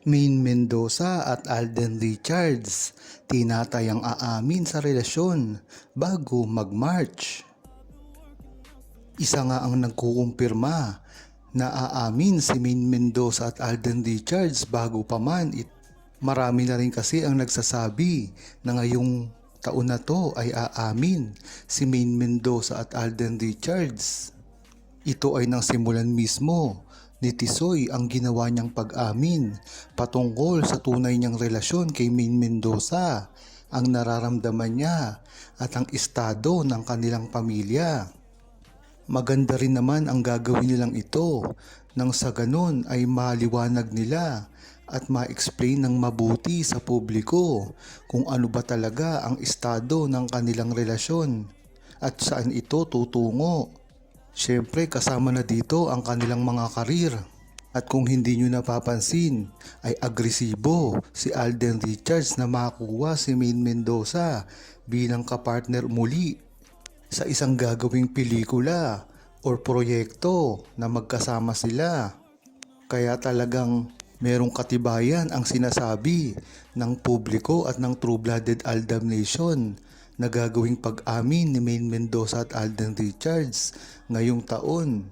Maine Mendoza at Alden Richards tinatayang aamin sa relasyon bago mag-March. Isa nga ang nagkukumpirma na aamin si Maine Mendoza at Alden Richards bago pa man. Marami na rin kasi ang nagsasabi na ngayong taon na to ay aamin si Maine Mendoza at Alden Richards. Ito ay nang simulan mismo ni Tisoy ang ginawa niyang pag-amin patungkol sa tunay niyang relasyon kay Maine Mendoza, ang nararamdaman niya at ang estado ng kanilang pamilya. Maganda rin naman ang gagawin nilang ito nang sa ganun ay maliwanag nila at ma-explain ng mabuti sa publiko kung ano ba talaga ang estado ng kanilang relasyon at saan ito tutungo. Siyempre kasama na dito ang kanilang mga karir. At kung hindi nyo napapansin ay agresibo si Alden Richards na makakuha si Maine Mendoza bilang kapartner muli sa isang gagawing pelikula or proyekto na magkasama sila. Kaya talagang merong katibayan ang sinasabi ng publiko at ng True-Blooded Aldab Nation na gagawing pag-amin ni Maine Mendoza at Alden Richards ngayong taon.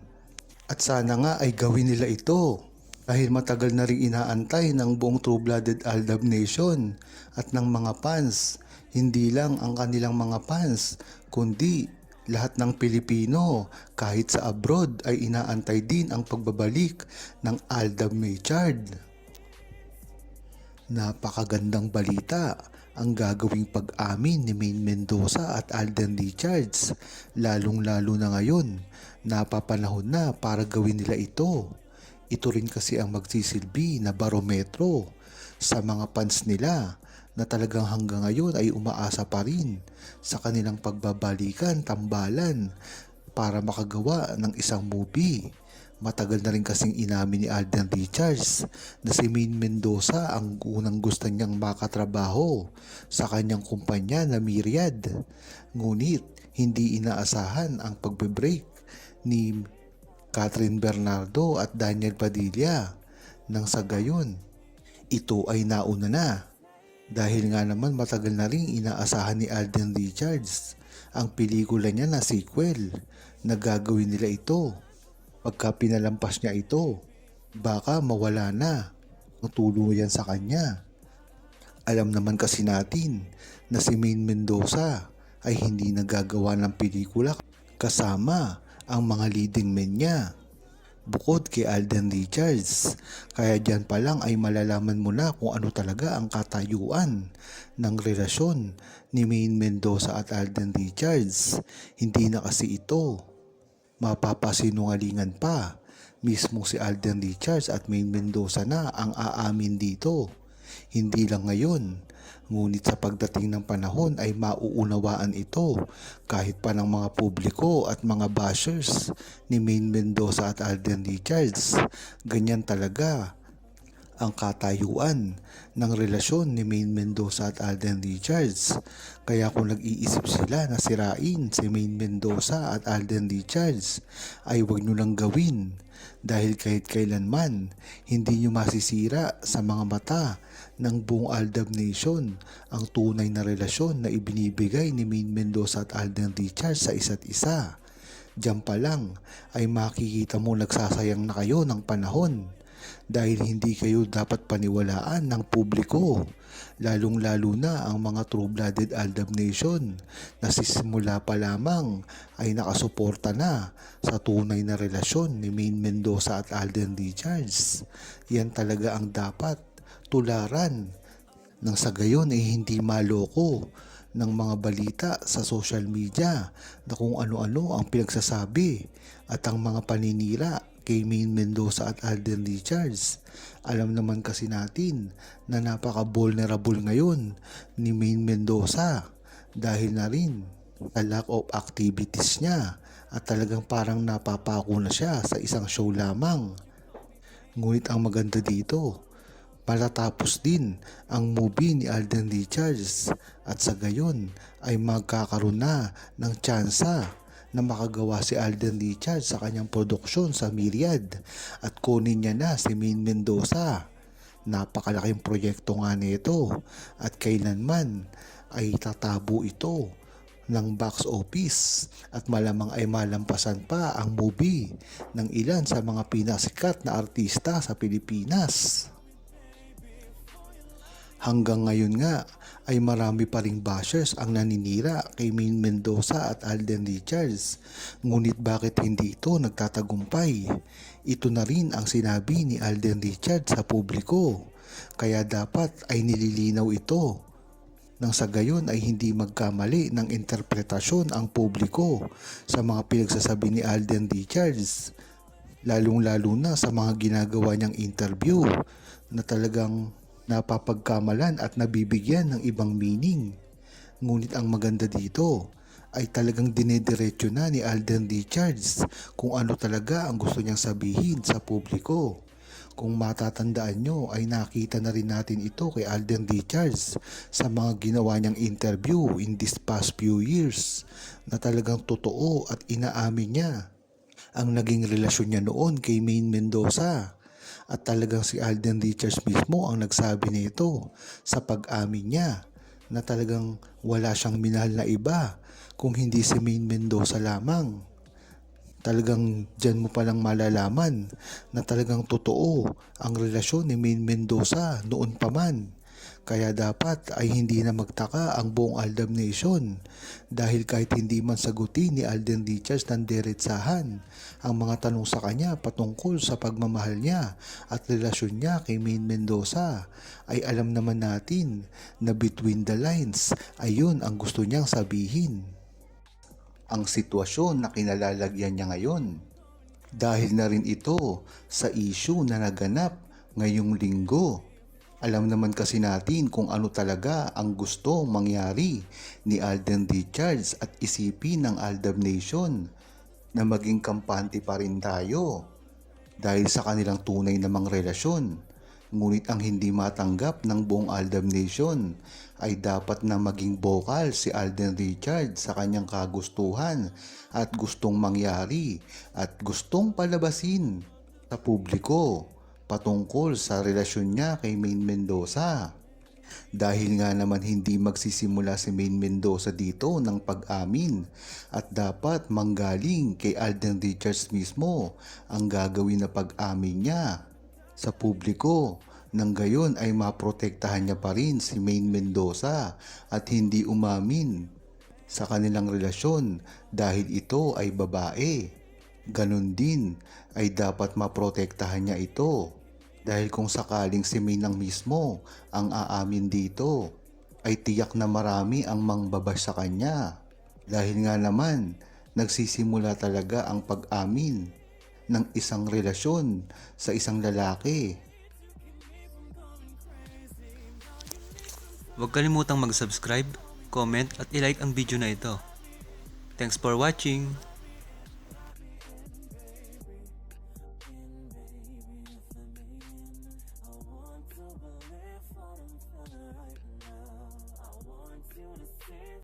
At sana nga ay gawin nila ito dahil matagal na rin inaantay ng buong True-Blooded Aldab Nation at ng mga fans. Hindi lang ang kanilang mga fans kundi lahat ng Pilipino kahit sa abroad ay inaantay din ang pagbabalik ng Aldab Machard. Napakagandang balita ang gagawing pag-amin ni Maine Mendoza at Alden Richards, lalong-lalo na ngayon, napapanahon na para gawin nila ito. Ito rin kasi ang magsisilbi na barometro sa mga fans nila na talagang hanggang ngayon ay umaasa pa rin sa kanilang pagbabalikan, tambalan para makagawa ng isang movie. Matagal na rin kasing inamin ni Alden Richards na si Maine Mendoza ang unang gusto niyang makatrabaho sa kanyang kumpanya na Myriad. Ngunit hindi inaasahan ang pagbe-break ni Catherine Bernardo at Daniel Padilla. Nang sa gayon, ito ay nauna na. Dahil nga naman matagal na rin inaasahan ni Alden Richards ang pelikula niya na sequel na gagawin nila ito. Pagka pinalampas niya ito, baka mawala na ang tuluyan sa kanya. Alam naman kasi natin na si Maine Mendoza ay hindi nagagawa ng pelikula kasama ang mga leading men niya bukod kay Alden Richards. Kaya dyan pa lang ay malalaman mo na kung ano talaga ang katayuan ng relasyon ni Maine Mendoza at Alden Richards. Hindi na kasi ito mapapasinungalingan pa. Mismo si Alden Richards at Maine Mendoza na ang aamin dito. Hindi lang ngayon, ngunit sa pagdating ng panahon ay mauunawaan ito kahit pa ng mga publiko at mga bashers ni Maine Mendoza at Alden Richards. Ganyan talaga ang katayuan ng relasyon ni Maine Mendoza at Alden Richards. Kaya kung nag-iisip sila na sirain si Maine Mendoza at Alden Richards ay huwag nyo lang gawin dahil kahit kailanman hindi nyo masisira sa mga mata ng buong Aldab Nation ang tunay na relasyon na ibinibigay ni Maine Mendoza at Alden Richards sa isa't isa. Diyan pa lang ay makikita mo nagsasayang na kayo ng panahon dahil hindi kayo dapat paniwalaan ng publiko, lalong-lalo na ang mga True-Blooded Aldab Nation na sisimula pa lamang ay nakasuporta na sa tunay na relasyon ni Maine Mendoza at Alden Richards. Yan talaga ang dapat tularan nang sa gayon ay hindi maloko ng mga balita sa social media na kung ano-ano ang pinagsasabi at ang mga paninira kay Maine Mendoza at Alden Richards. Alam naman kasi natin na napaka-vulnerable ngayon ni Maine Mendoza dahil na rin sa lack of activities niya at talagang parang napapako na siya sa isang show lamang. Ngunit ang maganda dito, matatapos din ang movie ni Alden Richards at sa gayon ay magkakaroon na ng tsansa na makagawa si Alden Richards sa kanyang produksyon sa Myriad at kunin niya na si Maine Mendoza Napakalaking proyekto nga nito at kailanman ay tatabo ito ng box office at malamang ay malampasan pa ang movie ng ilan sa mga pinasikat na artista sa Pilipinas. Hanggang ngayon nga ay marami pa ring bashers ang naninira kay Maine Mendoza at Alden Richards. Ngunit bakit hindi ito nagtatagumpay? Ito na rin ang sinabi ni Alden Richards sa publiko. Kaya dapat ay nililinaw ito nang sa gayon ay hindi magkamali ng interpretasyon ang publiko sa mga pinagsasabi ni Alden Richards. Lalong-lalo na sa mga ginagawa niyang interview na talagang napapagkamalan at nabibigyan ng ibang meaning. Ngunit ang maganda dito ay talagang dinediretso na ni Alden Richards kung ano talaga ang gusto niyang sabihin sa publiko. Kung matatandaan nyo ay nakita na rin natin ito kay Alden Richards sa mga ginawa niyang interview in this past few years na talagang totoo at inaamin niya ang naging relasyon niya noon kay Maine Mendoza. At talagang si Alden Richards mismo ang nagsabi nito sa pag-amin niya na talagang wala siyang minahal na iba kung hindi si Maine Mendoza lamang. Talagang dyan mo palang malalaman na talagang totoo ang relasyon ni Maine Mendoza noon pa man. Kaya dapat ay hindi na magtaka ang buong Aldab Nation dahil kahit hindi man sagutin ni Alden Richards ng diretsahan ang mga tanong sa kanya patungkol sa pagmamahal niya at relasyon niya kay Maine Mendoza, ay alam naman natin na between the lines ay yun ang gusto niyang sabihin. Ang sitwasyon na kinalalagyan niya ngayon dahil na rin ito sa issue na naganap ngayong linggo. Alam naman kasi natin kung ano talaga ang gusto mangyari ni Alden Richards at isipin ng Aldab Nation na maging kampante pa rin tayo dahil sa kanilang tunay namang relasyon. Ngunit ang hindi matanggap ng buong Aldab Nation ay dapat na maging vocal si Alden Richards sa kanyang kagustuhan at gustong mangyari at gustong palabasin sa publiko patungkol sa relasyon niya kay Maine Mendoza. Dahil nga naman hindi magsisimula si Maine Mendoza dito ng pag-amin at dapat manggaling kay Alden Richards mismo ang gagawin na pag-amin niya sa publiko. Nang gayon ay maprotektahan niya pa rin si Maine Mendoza at hindi umamin sa kanilang relasyon dahil ito ay babae. Ganon din ay dapat maprotektahan niya ito dahil kung sakaling si Maine ang mismo ang aamin dito ay tiyak na marami ang mangbabash sa kanya dahil nga naman nagsisimula talaga ang pag-amin ng isang relasyon sa isang lalaki. Huwag kalimutang mag-subscribe, comment at i-like ang video na ito. Thanks for watching!